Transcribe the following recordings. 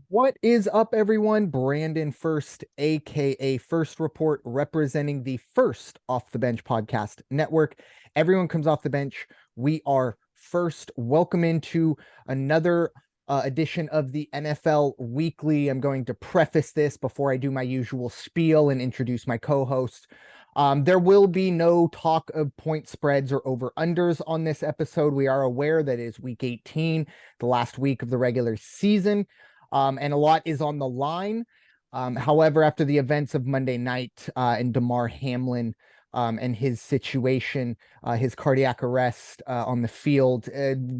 What is up, everyone? Brandon First, aka First Report, representing the First Off the Bench podcast network. Everyone comes off the bench. We are first. Welcome into another edition of the NFL Weekly. I'm going to preface this before I do my usual spiel and introduce my co-host. There will be no talk of point spreads or over unders on this episode. We are aware that it is week 18, the last week of the regular season. And a lot is on the line. However, after the events of Monday night and Demar Hamlin and his situation, his cardiac arrest on the field,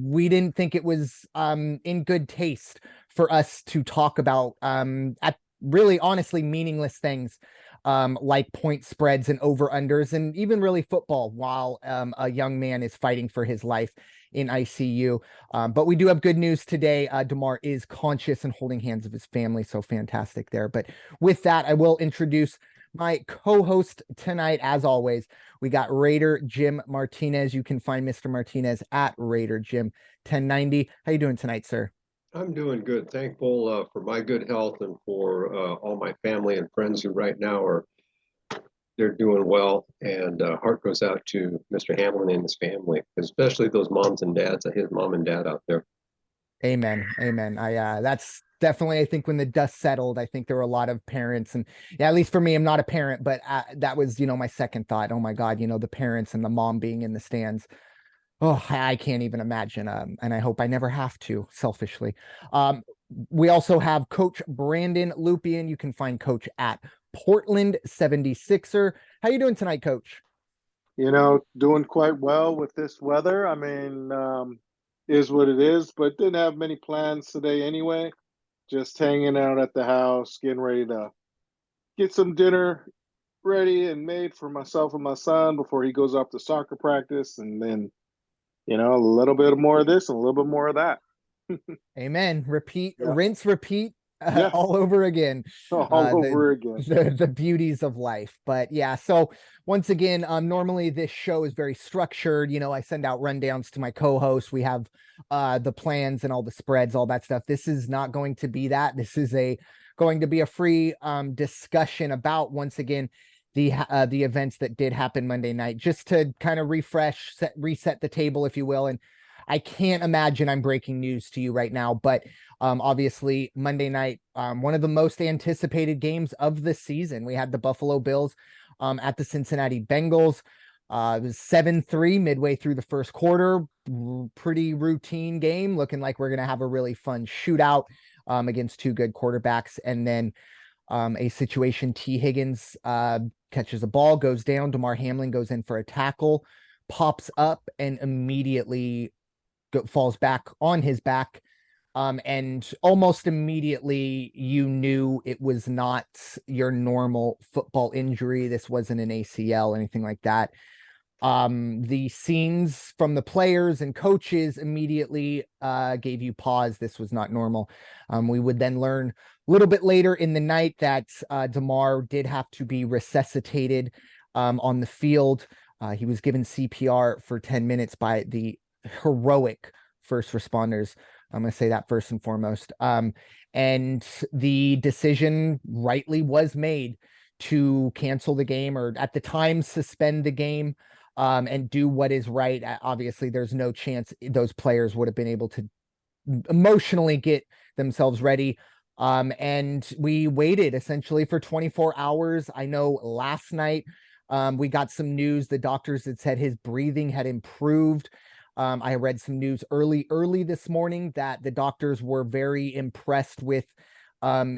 we didn't think it was in good taste for us to talk about at really honestly meaningless things like point spreads and over unders and even really football while a young man is fighting for his life in ICU. But we do have good news today. Demar is conscious and holding hands with his family. So fantastic there. But with that, I will introduce my co-host tonight. As always, we got Raider Jim Martinez. You can find Mr. Martinez at Raider Jim 1090. How you doing tonight, sir? I'm doing good. Thankful for my good health and for all my family and friends who right now are they're doing well. And heart goes out to Mr. Hamlin and his family, especially those moms and dads, his mom and dad out there. Amen. Amen. That's definitely, I think when the dust settled, I think there were a lot of parents and yeah, at least for me, I'm not a parent, but that was, my second thought. Oh my God, the parents and the mom being in the stands. Oh, I can't even imagine. And I hope I never have to selfishly. Um, we also have Coach Brandon Lupian. You can find Coach at Portland 76er. How you doing tonight, Coach? Doing quite well with this weather. Is what it is, but didn't have many plans today anyway. Just hanging out at the house, getting ready to get some dinner ready and made for myself and my son before he goes off to soccer practice. And then, a little bit more of this and a little bit more of that. Amen. Repeat, Yeah. rinse, repeat Yeah. all over again. All The over again. the beauties of life. But yeah, so once again, normally this show is very structured. I send out rundowns to my co-host. We have the plans and all the spreads, all that stuff. This is not going to be that. This is going to be a free discussion about once again the events that did happen Monday night, just to kind of reset the table, if you will. And I can't imagine I'm breaking news to you right now, but obviously Monday night, one of the most anticipated games of the season. We had the Buffalo Bills at the Cincinnati Bengals. It was 7-3 midway through the first quarter. Pretty routine game, looking like we're going to have a really fun shootout against two good quarterbacks. And then a situation, T. Higgins catches a ball, goes down. Demar Hamlin goes in for a tackle, pops up, and immediately falls back on his back. And almost immediately you knew it was not your normal football injury. This wasn't an ACL, anything like that. The scenes from the players and coaches immediately gave you pause. This was not normal. We would then learn a little bit later in the night that Demar did have to be resuscitated on the field. He was given CPR for 10 minutes by the heroic first responders. I'm going to say that first and foremost. And the decision rightly was made to cancel the game, or at the time suspend the game, and do what is right. Obviously, there's no chance those players would have been able to emotionally get themselves ready. And we waited essentially for 24 hours. I know last night we got some news. The doctors had said his breathing had improved. I read some news early this morning that the doctors were very impressed with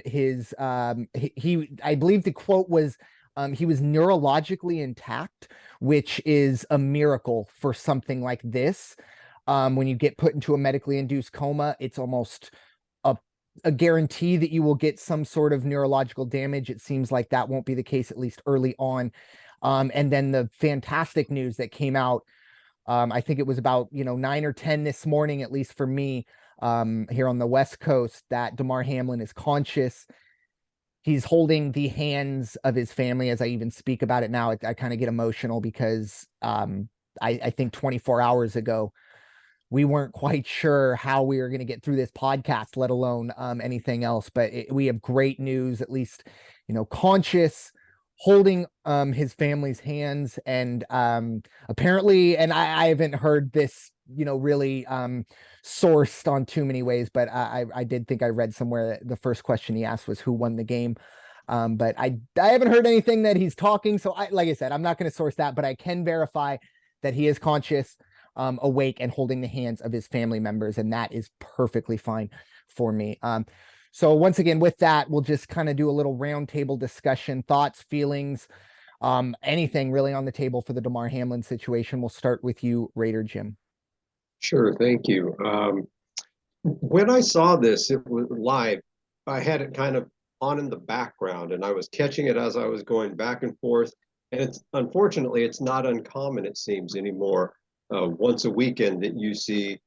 his I believe the quote was he was neurologically intact, which is a miracle for something like this. When you get put into a medically induced coma, it's almost a guarantee that you will get some sort of neurological damage. It seems like that won't be the case, at least early on. And then the fantastic news that came out, I think it was about 9 or 10 this morning, at least for me, here on the West Coast, that Demar Hamlin is conscious. He's holding the hands of his family. As I even speak about it now, I kind of get emotional because I think 24 hours ago we weren't quite sure how we were going to get through this podcast, let alone anything else. But we have great news, at least, conscious, holding his family's hands, and apparently, and I haven't heard this, really sourced on too many ways, but I did think I read somewhere that the first question he asked was who won the game. But I haven't heard anything that he's talking. So like I said, I'm not going to source that, but I can verify that he is conscious, awake, and holding the hands of his family members. And that is perfectly fine for me. So once again, with that, we'll just kind of do a little roundtable discussion, thoughts, feelings, anything really on the table for the Demar Hamlin situation. We'll start with you, Raider Jim. Sure, thank you. When I saw this, it was live. I had it kind of on in the background, and I was catching it as I was going back and forth. And unfortunately, it's not uncommon, it seems, anymore. Once a weekend that you see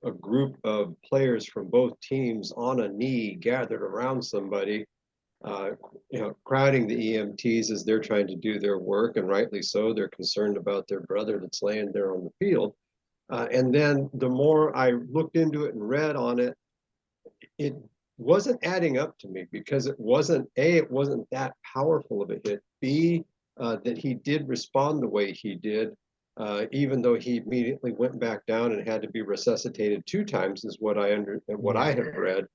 a group of players from both teams on a knee gathered around somebody, crowding the EMTs as they're trying to do their work, and rightly so. They're concerned about their brother that's laying there on the field. And then the more I looked into it and read on it, it wasn't adding up to me, because it wasn't that powerful of a hit. B, that he did respond the way he did, even though he immediately went back down and had to be resuscitated 2 times, is what I have read.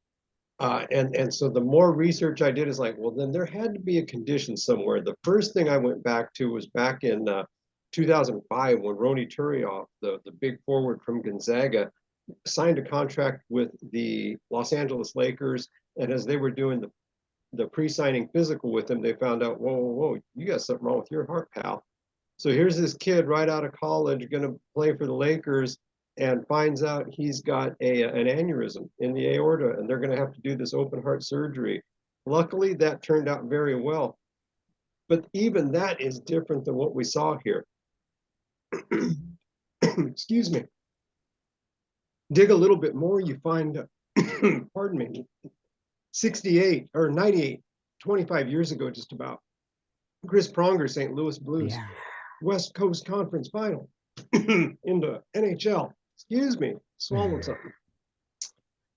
And so the more research I did is like, well, then there had to be a condition somewhere. The first thing I went back to was back in 2005, when Ronny Turioff, the big forward from Gonzaga, signed a contract with the Los Angeles Lakers. And as they were doing the pre-signing physical with him, they found out, whoa, you got something wrong with your heart, pal. So here's this kid right out of college going to play for the Lakers, and finds out he's got an aneurysm in the aorta, and they're going to have to do this open heart surgery. Luckily, that turned out very well. But even that is different than what we saw here. Excuse me. Dig a little bit more, you find, pardon me, 68 or 98, 25 years ago, just about, Chris Pronger, St. Louis Blues, West Coast Conference Final in the NHL. Excuse me, swallowed something.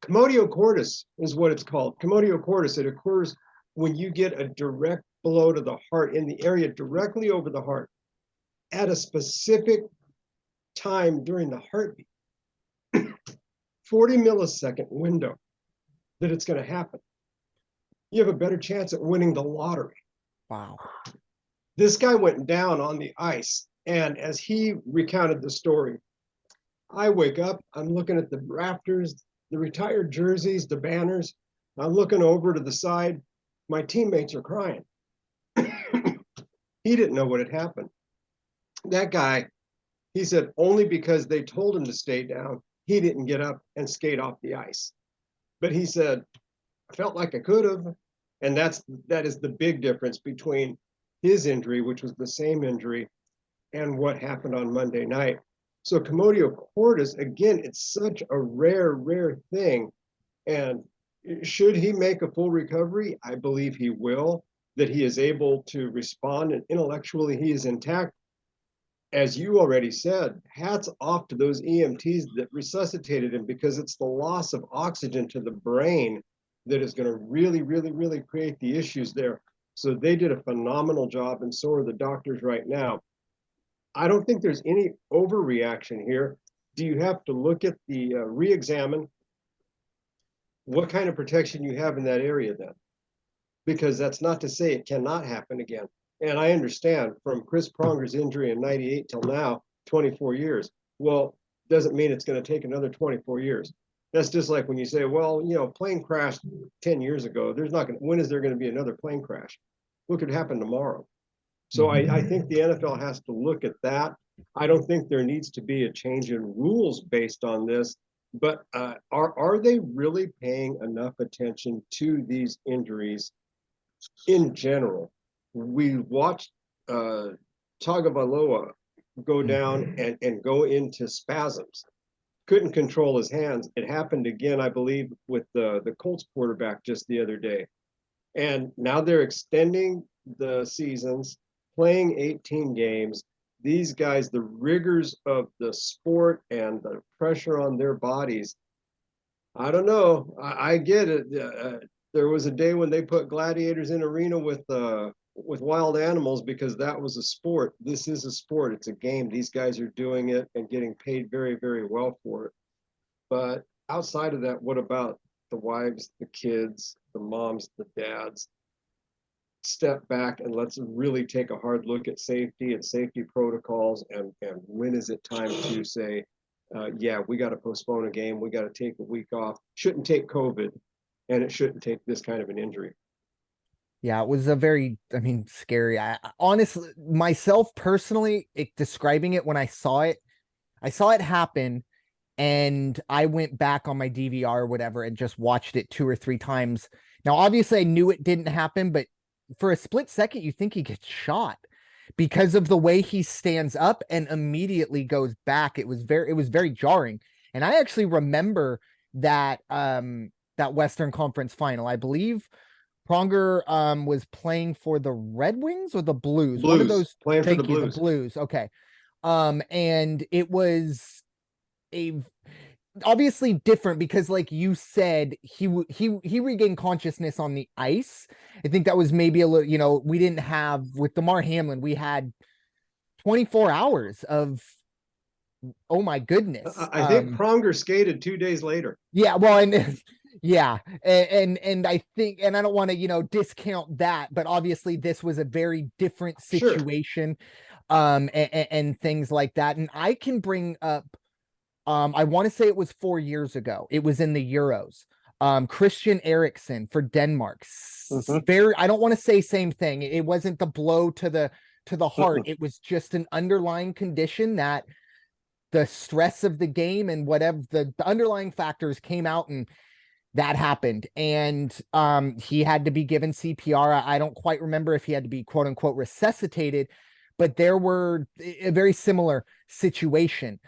Commodio cordis is what it's called. Commodio cordis, it occurs when you get a direct blow to the heart, in the area directly over the heart, at a specific time during the heartbeat. 40 millisecond window that it's going to happen. You have a better chance at winning the lottery. Wow. This guy went down on the ice, and as he recounted the story, I wake up, I'm looking at the rafters, the retired jerseys, the banners. I'm looking over to the side. My teammates are crying. He didn't know what had happened. That guy, he said, only because they told him to stay down, he didn't get up and skate off the ice. But he said, I felt like I could have. And that is the big difference between his injury, which was the same injury, and what happened on Monday night. So commodio cordis, again, it's such a rare thing. And should he make a full recovery? I believe he will, that he is able to respond, and intellectually he is intact. As you already said, hats off to those EMTs that resuscitated him, because it's the loss of oxygen to the brain that is going to really create the issues there. So they did a phenomenal job, and so are the doctors right now. I don't think there's any overreaction here. Do you have to look at the re-examine what kind of protection you have in that area then? Because that's not to say it cannot happen again. And I understand, from Chris Pronger's injury in 98 till now, 24 years. Well, doesn't mean it's going to take another 24 years. That's just like when you say, well, plane crashed 10 years ago. When is there going to be another plane crash? What could happen tomorrow? So I think the NFL has to look at that. I don't think there needs to be a change in rules based on this, but are they really paying enough attention to these injuries in general? We watched Tagovailoa go down and go into spasms. Couldn't control his hands. It happened again, I believe, with the Colts quarterback just the other day. And now they're extending the seasons, playing 18 games. these guys, the rigors of the sport and the pressure on their bodies, I don't know. I get it. There was a day when they put gladiators in arena with wild animals because that was a sport. This is a sport. It's a game. These guys are doing it and getting paid very, very well for it. But outside of that, what about the wives, the kids, the moms, the dads? Step back and let's really take a hard look at safety and safety protocols, and when is it time to say, yeah, we got to postpone a game, we got to take a week off. Shouldn't take COVID, and it shouldn't take this kind of an injury. Yeah, it was a very, I mean, scary. I honestly, myself personally, describing it when I saw it happen, and I went back on my DVR or whatever and just watched it 2 or 3 times. Now, obviously, I knew it didn't happen, but for a split second, you think he gets shot because of the way he stands up and immediately goes back. It was very jarring. And I actually remember that that Western Conference final. I believe Pronger was playing for the Red Wings or the Blues. Blues. One of those. Playing for the Thank you, Blues. the Blues. Okay. And it was a obviously different because, like you said, he regained consciousness on the ice. I think that was maybe a little, you know, we didn't have with Demar Hamlin, we had 24 hours of, oh my goodness. I think Pronger skated 2 days later. Yeah, well, and yeah, and I think, and I don't want to, you know, discount that, but obviously this was a very different situation, sure. And things like that. And I can bring up, I want to say it was 4 years ago. It was in the Euros. Christian Eriksen for Denmark. Very, I don't want to say same thing. It wasn't the blow to the heart. It was just an underlying condition that the stress of the game and whatever the underlying factors came out, and that happened. And he had to be given CPR. I don't quite remember if he had to be quote unquote resuscitated, but there were a very similar situation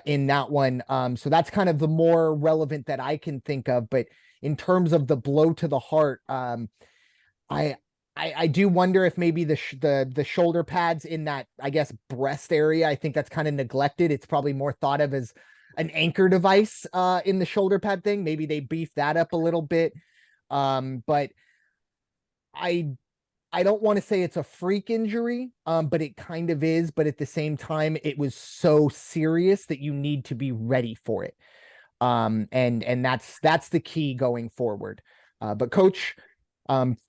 in that one. So that's kind of the more relevant that I can think of. But in terms of the blow to the heart, I do wonder if maybe the shoulder pads in that, I guess, breast area, I think that's kind of neglected. It's probably more thought of as an anchor device in the shoulder pad thing. Maybe they beefed that up a little bit. But I don't want to say it's a freak injury, but it kind of is. But at the same time, it was so serious that you need to be ready for it. And that's the key going forward. But Coach,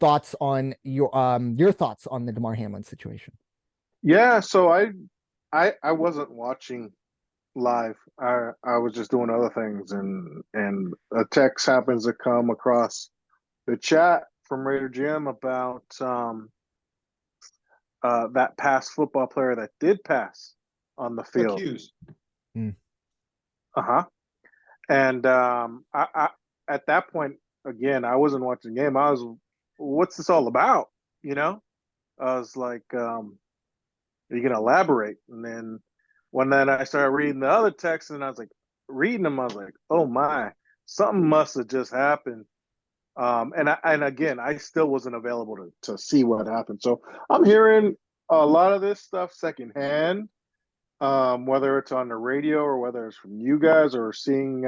thoughts on your thoughts on the Demar Hamlin situation? Yeah, so I wasn't watching live. I was just doing other things, and a text happens to come across the chat from Raider Jim about that past football player that did pass on the field. Accused. And I at that point, again, I wasn't watching the game. I was, what's this all about? You know, I was like, are you gonna elaborate? And then when I started reading the other texts, and I was like, reading them, I was like, oh my, something must have just happened. And again, I still wasn't available to see what happened. So I'm hearing a lot of this stuff secondhand, whether it's on the radio or whether it's from you guys or seeing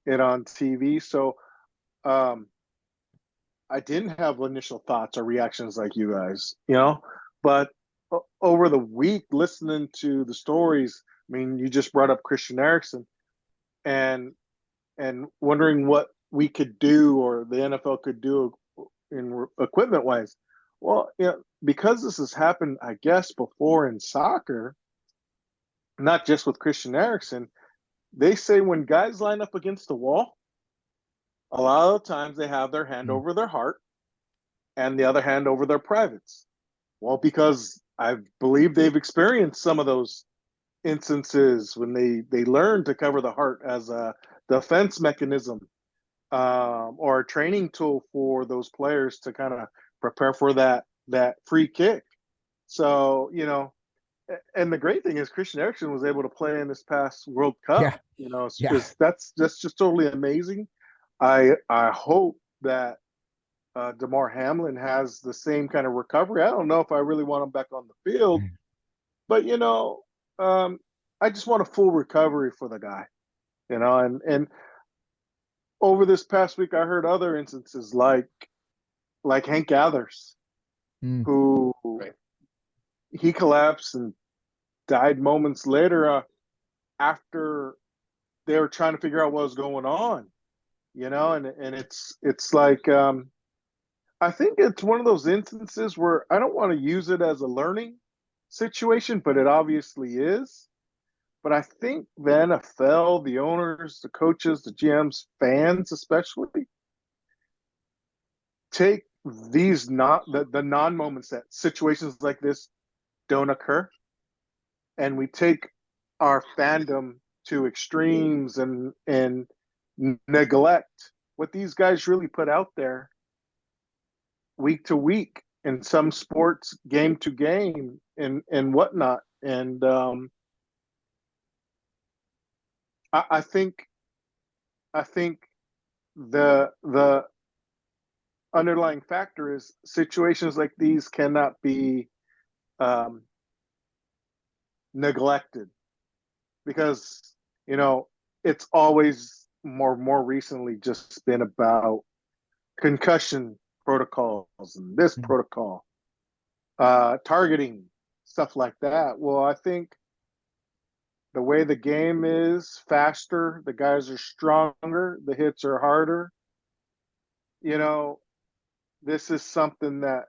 it on TV. So I didn't have initial thoughts or reactions like you guys, you know, but over the week listening to the stories, I mean, you just brought up Christian Eriksen and wondering what we could do or the NFL could do in equipment wise. Well, you know, because this has happened, I guess, before in soccer, not just with Christian Eriksen, they say when guys line up against the wall, a lot of the times they have their hand over their heart and the other hand over their privates. Well, because I believe they've experienced some of those instances when they learn to cover the heart as a defense mechanism, or a training tool for those players to kind of prepare for that free kick. So, you know, and the great thing is Christian Eriksen was able to play in this past World Cup. Yeah. You know, Yeah. that's just totally amazing. I hope that Demar Hamlin has the same kind of recovery. I don't know if I really want him back on the field, But I just want a full recovery for the guy. And over this past week, I heard other instances like Hank Gathers, Mm. who Right. he collapsed and died moments later after they were trying to figure out what was going on. And it's like I think it's one of those instances where I don't want to use it as a learning situation, but it obviously is. But I think the NFL, the owners, the coaches, the GMs, fans especially, take these not the non moments that situations like this don't occur, and we take our fandom to extremes and neglect what these guys really put out there week to week, in some sports, game to game, and whatnot. And I think the underlying factor is situations like these cannot be um, neglected, because it's always more recently just been about concussion protocols and this Mm. protocol, targeting, stuff like that. Well, I think the way the game is faster, the guys are stronger, the hits are harder. You know, this is something that,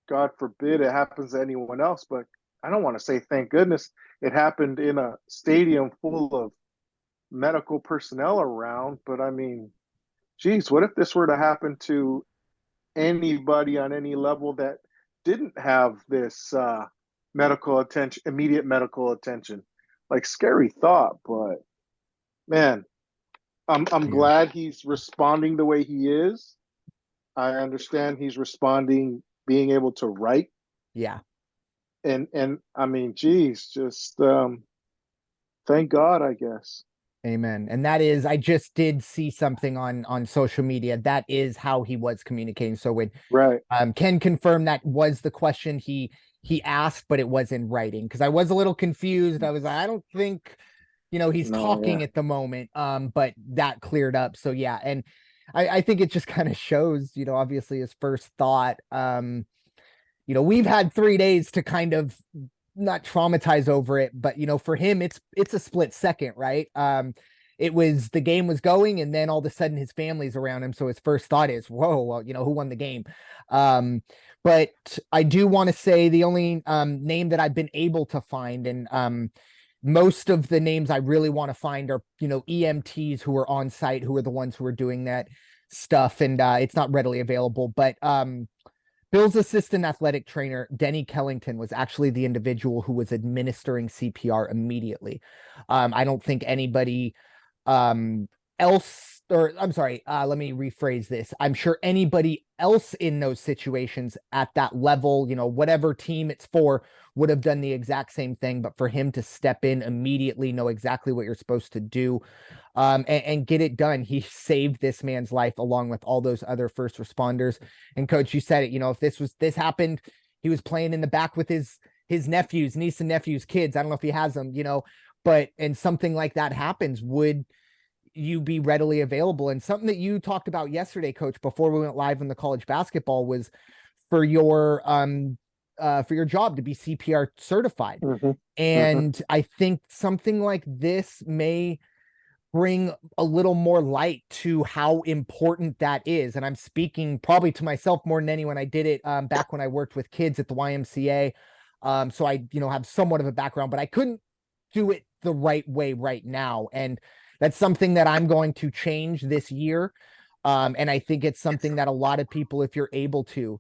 God forbid, it happens to anyone else, but I don't want to say thank goodness it happened in a stadium full of medical personnel around. But I mean, geez, what if this were to happen to anybody on any level that didn't have this medical attention, immediate medical attention? Like, scary thought, but man, I'm Yeah. glad he's responding the way he is. I understand he's responding, being able to write, Yeah. and I mean, geez, just thank God, I guess. Amen. And that is, I just did see something on social media. That is how he was communicating. So when Right. Ken confirmed that was the question he asked, but it was in writing, because I was a little confused. I was like, I don't think he's No, yeah. talking at the moment. But that cleared up. So yeah, and I think it just kind of shows, obviously his first thought. We've had 3 days to kind of not traumatize over it, but for him it's a split second, right? The game was going, and then all of a sudden his family's around him, so his first thought is, whoa, well, who won the game? But I do want to say the only name that I've been able to find, and most of the names I really want to find are EMTs who are on site, who are the ones who are doing that stuff, and it's not readily available. But Bill's assistant athletic trainer, Denny Kellington, was actually the individual who was administering CPR immediately. I don't think anybody else, or I'm sorry, let me rephrase this. I'm sure anybody else in those situations at that level, whatever team it's for, would have done the exact same thing. But for him to step in immediately, know exactly what you're supposed to do, and get it done. He saved this man's life along with all those other first responders. And coach, you said it, if this happened, he was playing in the back with his nephews, niece and nephews, kids. I don't know if he has them, and something like that happens, would you be readily available? And something that you talked about yesterday, coach, before we went live on the college basketball, was for your job to be CPR certified. Mm-hmm. And I think something like this may bring a little more light to how important that is. And I'm speaking probably to myself more than anyone. I did it back when I worked with kids at the YMCA. So I, have somewhat of a background, but I couldn't do it the right way right now. And that's something that I'm going to change this year. And I think it's something that a lot of people, if you're able to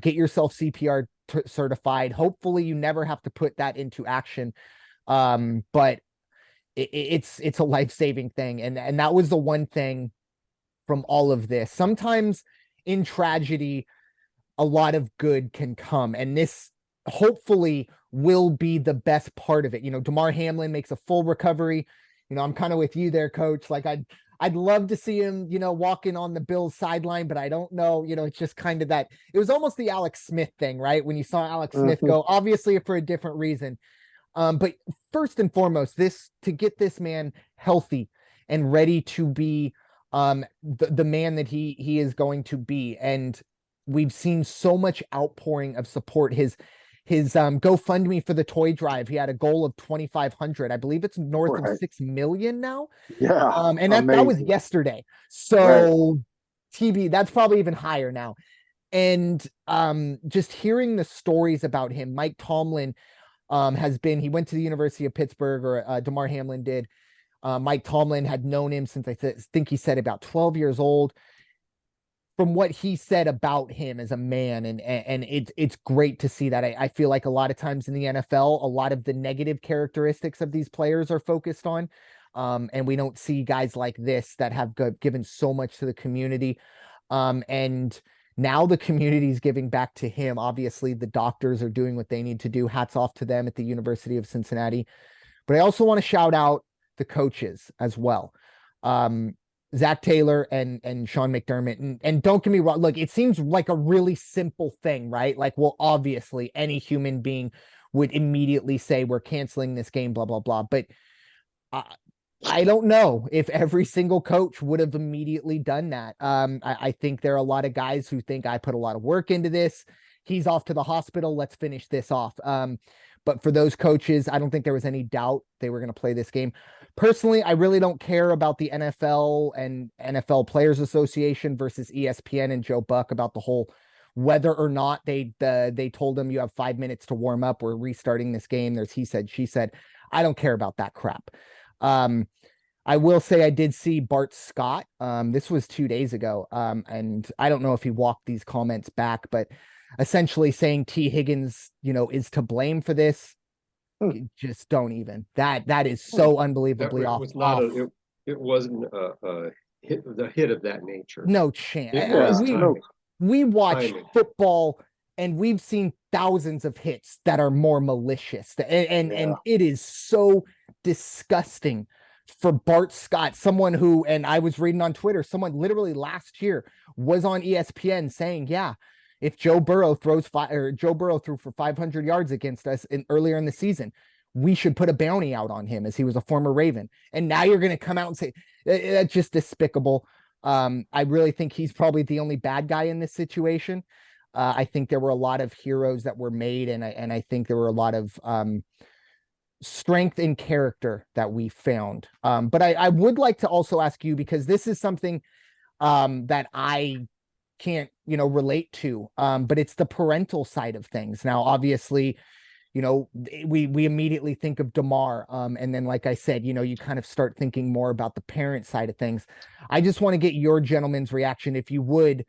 get yourself CPR certified, hopefully you never have to put that into action. But it's a life-saving thing. And that was the one thing from all of this. Sometimes in tragedy, a lot of good can come, and this hopefully will be the best part of it. Demar Hamlin makes a full recovery. I'm kind of with you there, coach. Like, I'd love to see him, walking on the Bills sideline, but I don't know, it's just kind of that. It was almost the Alex Smith thing, right? When you saw Alex Smith go, obviously for a different reason. But first and foremost, to get this man healthy and ready to be the man that he is going to be. And we've seen so much outpouring of support. His GoFundMe for the toy drive, he had a goal of 2,500. I believe it's north of 6 million now. Yeah. And that was yesterday. So TB, that's probably even higher now. And just hearing the stories about him, Mike Tomlin he went to the University of Pittsburgh, or Demar Hamlin did. Mike Tomlin had known him since, I think he said, about 12 years old. From what he said about him as a man, and it's great to see that. I feel like a lot of times in the NFL, a lot of the negative characteristics of these players are focused on, and we don't see guys like this that have given so much to the community. And now the community is giving back to him. Obviously, the doctors are doing what they need to do. Hats off to them at the University of Cincinnati. But I also want to shout out the coaches as well. Zach Taylor and Sean McDermott. And don't get me wrong, look, it seems like a really simple thing, right? Like, well, obviously any human being would immediately say we're canceling this game, blah, blah, blah. But I don't know if every single coach would have immediately done that. I think there are a lot of guys who think I put a lot of work into this. He's off to the hospital. Let's finish this off. But for those coaches, I don't think there was any doubt they were going to play this game. Personally, I really don't care about the NFL and NFL Players Association versus ESPN and Joe Buck about the whole whether or not they told him you have 5 minutes to warm up. We're restarting this game. There's he said, she said. I don't care about that crap. I will say I did see Bart Scott. This was 2 days ago. And I don't know if he walked these comments back, but essentially saying T. Higgins, is to blame for this. Just don't even. That is so unbelievably off. It wasn't a hit of that nature. No chance. We watch football and we've seen thousands of hits that are more malicious. And it is so disgusting for Bart Scott, someone who, and I was reading on Twitter, someone literally last year was on ESPN saying, yeah, if Joe Burrow threw for 500 yards against us earlier in the season, we should put a bounty out on him, as he was a former Raven. And now you're going to come out and say that's just despicable. I really think he's probably the only bad guy in this situation. I think there were a lot of heroes that were made, and I think there were a lot of strength in character that we found. But I would like to also ask you, because this is something that I can't relate to, but it's the parental side of things. Now obviously we immediately think of Demar, and then like I said, you kind of start thinking more about the parent side of things. I just want to get your gentleman's reaction, if you would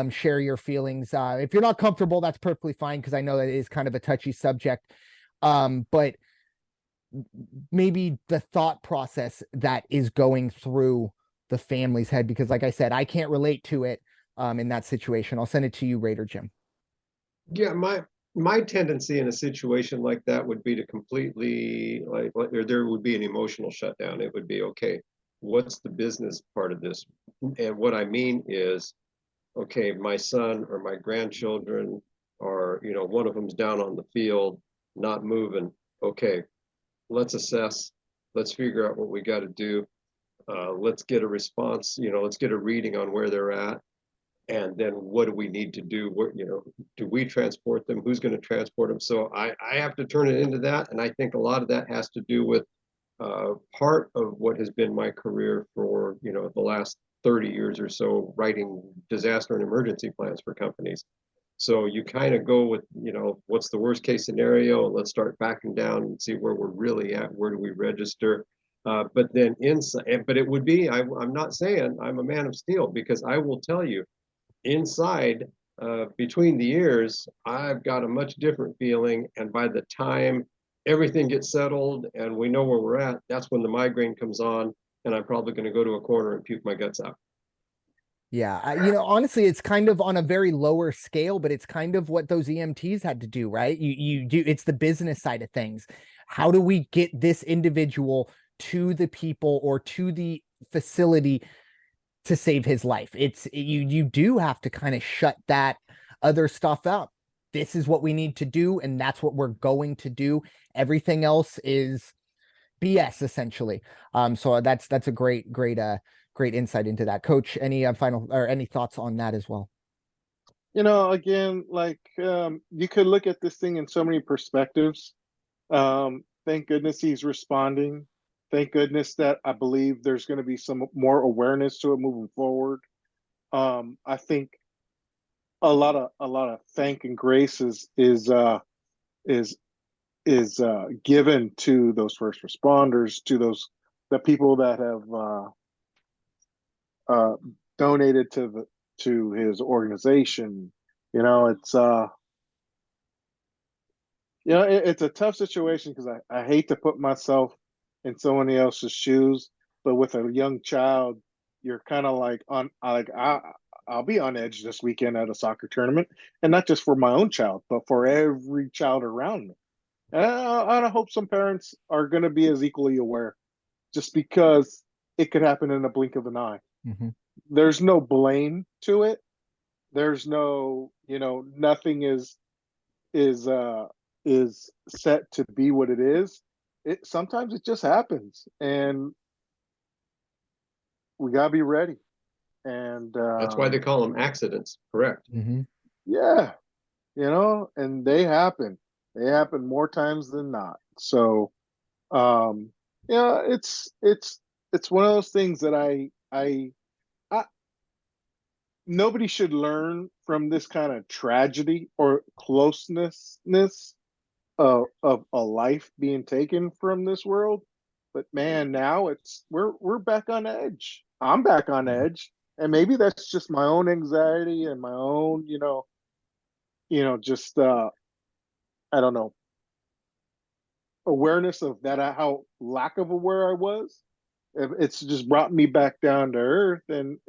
share your feelings. If you're not comfortable, that's perfectly fine, because I know that it is kind of a touchy subject, but maybe the thought process that is going through the family's head, because like I said, I can't relate to it in that situation. I'll send it to you, Raider Jim. Yeah, my tendency in a situation like that would be to completely there would be an emotional shutdown. It would be, okay, what's the business part of this? And what I mean is, okay, my son or my grandchildren are, one of them's down on the field, not moving. Okay, let's assess, let's figure out what we got to do. Let's get a response, let's get a reading on where they're at. And then what do we need to do? Do we transport them? Who's going to transport them? So I have to turn it into that. And I think a lot of that has to do with part of what has been my career for, the last 30 years or so, writing disaster and emergency plans for companies. So you kind of go with, what's the worst case scenario? Let's start backing down and see where we're really at. Where do we register? But then inside, but it would be, I'm not saying I'm a man of steel, because I will tell you, inside, between the ears, I've got a much different feeling. And by the time everything gets settled and we know where we're at, that's when the migraine comes on, and I'm probably going to go to a corner and puke my guts out. Yeah, honestly, it's kind of on a very lower scale, but it's kind of what those EMTs had to do, right? You do, it's the business side of things. How do we get this individual to the people or to the facility to save his life. You do have to kind of shut that other stuff out. This is what we need to do, and that's what we're going to do. Everything else is BS essentially. So that's a great insight into that. Coach, any final or any thoughts on that as well? Again, like you could look at this thing in so many perspectives. Thank goodness he's responding. Thank goodness that I believe there's going to be some more awareness to it moving forward. I think a lot of thank and grace is given to those first responders, to the people that have donated to his organization. It's a tough situation because I hate to put myself in someone else's shoes, but with a young child, you're kind of like I'll be on edge this weekend at a soccer tournament, and not just for my own child, but for every child around me. And I hope some parents are going to be as equally aware, just because it could happen in a blink of an eye. Mm-hmm. There's no blame to it. There's no, nothing is set to be what it is. Sometimes it just happens, and we gotta be ready. And That's why they call them accidents. Correct. Mm-hmm. yeah, and they happen. They happen more times than not. So, it's one of those things that I nobody should learn from this kind of tragedy or closeness of a life being taken from this world. But man, now we're back on edge. I'm back on edge, and maybe that's just my own anxiety and my own, just I don't know, awareness of that, how lack of aware I was. It's just brought me back down to earth, and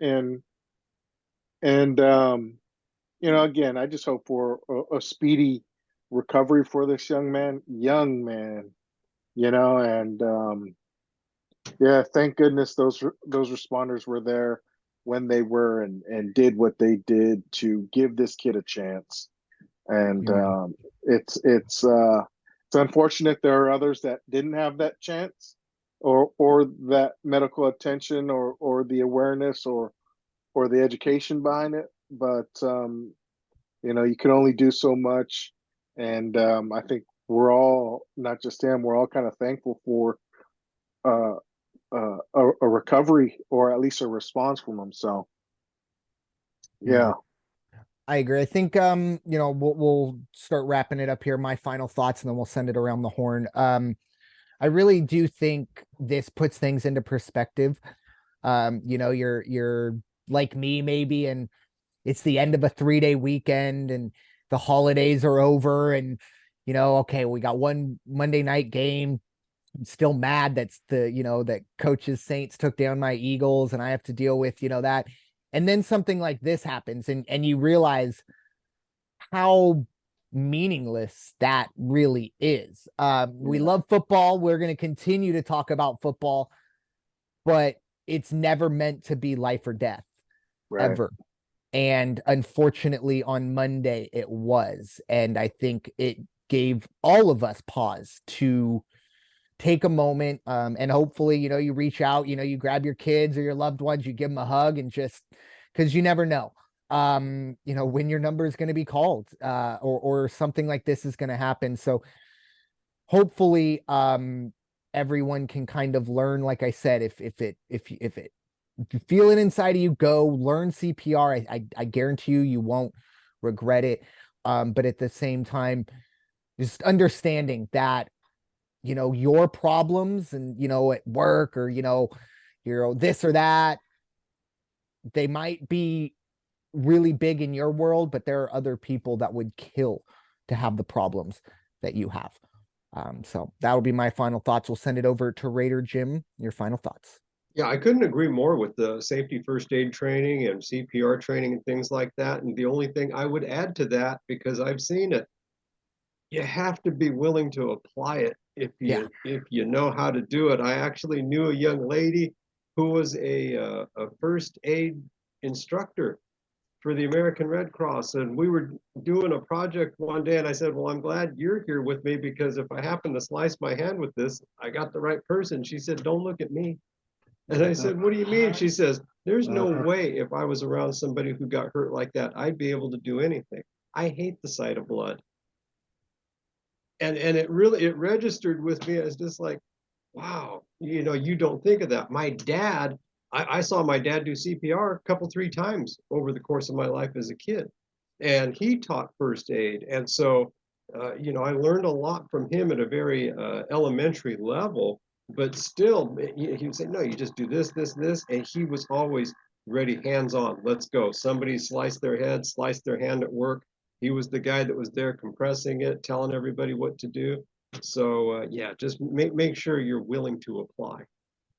again, I just hope for a speedy recovery for this young man, and yeah, thank goodness those responders were there when they were, and did what they did to give this kid a chance. And it's unfortunate there are others that didn't have that chance, or that medical attention, or the awareness, or the education behind it. But you can only do so much, and I think we're all, not just him, we're all kind of thankful for a recovery, or at least a response from him. So yeah. I agree. I think we'll start wrapping it up here. My final thoughts, and then we'll send it around the horn. I really do think this puts things into perspective. You're like me maybe, and it's the end of a 3-day weekend, and the holidays are over, and okay, we got one Monday night game. I'm still mad that coach's Saints took down my Eagles, and I have to deal with that. And then something like this happens, and you realize how meaningless that really is. We love football. We're going to continue to talk about football, but it's never meant to be life or death, Right. ever. And unfortunately, on Monday, it was. And I think it gave all of us pause to take a moment, and hopefully, you reach out, you grab your kids or your loved ones, you give them a hug, and just because you never know, when your number is going to be called, or something like this is going to happen. So hopefully, everyone can kind of learn, like I said, if you feel it inside of you, go learn CPR. I guarantee you won't regret it. But at the same time, just understanding that your problems, and at work, or this or that, they might be really big in your world, but there are other people that would kill to have the problems that you have. So that'll be my final thoughts. We'll send it over to Raider Jim. Your final thoughts. Yeah, I couldn't agree more with the safety first aid training and CPR training and things like that. And the only thing I would add to that, because I've seen it, you have to be willing to apply it if you know how to do it. I actually knew a young lady who was a first aid instructor for the American Red Cross. And we were doing a project one day, and I said, well, I'm glad you're here with me, because if I happen to slice my hand with this, I got the right person. She said, don't look at me. And I said, what do you mean? She says, there's no way if I was around somebody who got hurt like that, I'd be able to do anything. I hate the sight of blood. And it really, it registered with me as just like, wow, you know, you don't think of that. My dad, I saw my dad do CPR a couple, 3 times over the course of my life as a kid. And he taught first aid. And so, you know, I learned a lot from him at a very elementary level, but still, he would say, no, you just do this, this, this. And he was always ready, hands on, let's go. Somebody sliced their head, sliced their hand at work. He was the guy that was there compressing it, telling everybody what to do. So yeah, just make sure you're willing to apply.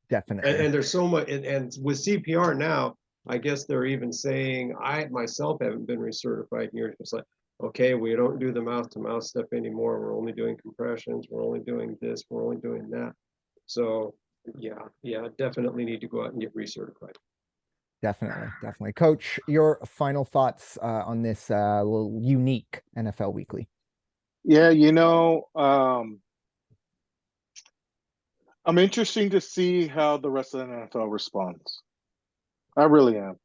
Definitely. And there's so much, and with CPR now, I guess they're even saying, I myself haven't been recertified in years. It's like, okay, we don't do the mouth to mouth stuff anymore. We're only doing compressions. We're only doing this. We're only doing that. So yeah, definitely need to go out and get recertified. Definitely. Coach, your final thoughts on this little unique NFL Weekly. Yeah, you know, I'm interested to see how the rest of the NFL responds. I really am.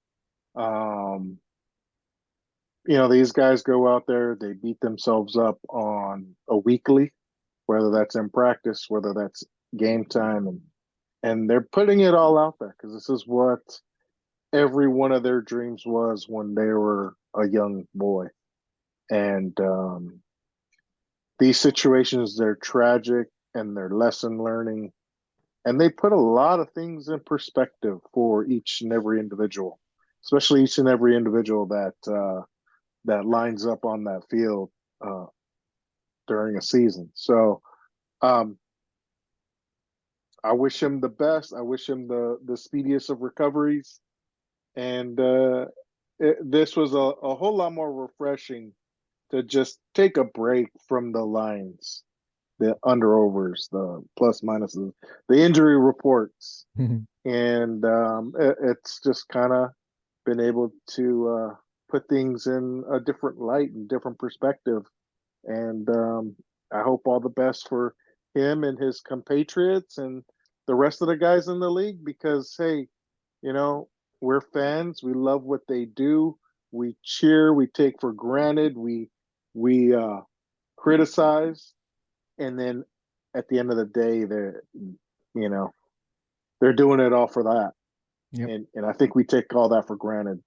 You know, these guys go out there, they beat themselves up on a weekly, whether that's in practice, whether that's game time, and they're putting it all out there because this is what every one of their dreams was when they were a young boy. And these situations, they're tragic and they're lesson learning. And they put a lot of things in perspective for each and every individual, especially each and every individual that lines up on that field during a season. So I wish him the best. I wish him the speediest of recoveries. And this was a whole lot more refreshing to just take a break from the lines, the underovers, the plus minuses, the injury reports. And it's just kind of been able to put things in a different light and different perspective. And I hope all the best for him and his compatriots and the rest of the guys in the league, because, hey, you know, we're fans. We love what they do. We cheer. We take for granted. We criticize. And then at the end of the day, they're doing it all for that. Yep. And I think we take all that for granted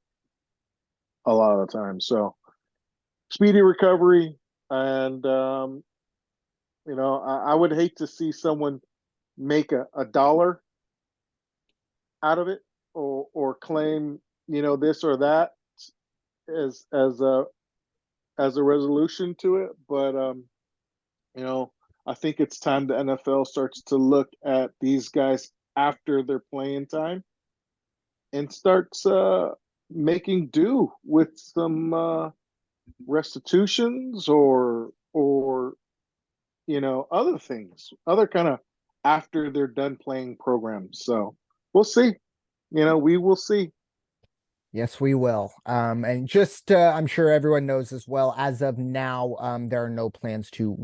a lot of the time. So speedy recovery. And, you know, I would hate to see someone make a dollar out of it or claim, you know, this or that as a resolution to it. But, you know, I think it's time the NFL starts to look at these guys after their playing time and starts making do with some restitutions or you know, other things, other kind of after they're done playing programs. So we'll see. You know, we will see. Yes, we will. And just I'm sure everyone knows as well, as of now, there are no plans to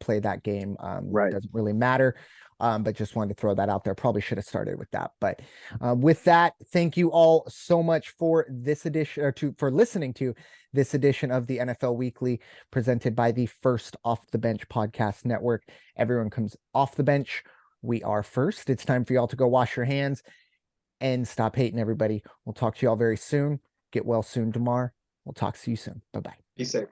play that game. Right. Doesn't really matter. But just wanted to throw that out there. Probably should have started with that. But with that, thank you all so much for this edition, or for listening to this edition of the NFL Weekly, presented by the First Off the Bench Podcast Network. Everyone comes off the bench. We are first. It's time for y'all to go wash your hands and stop hating everybody. We'll talk to y'all very soon. Get well soon, Demar. We'll talk to you soon. Bye-bye. Be safe.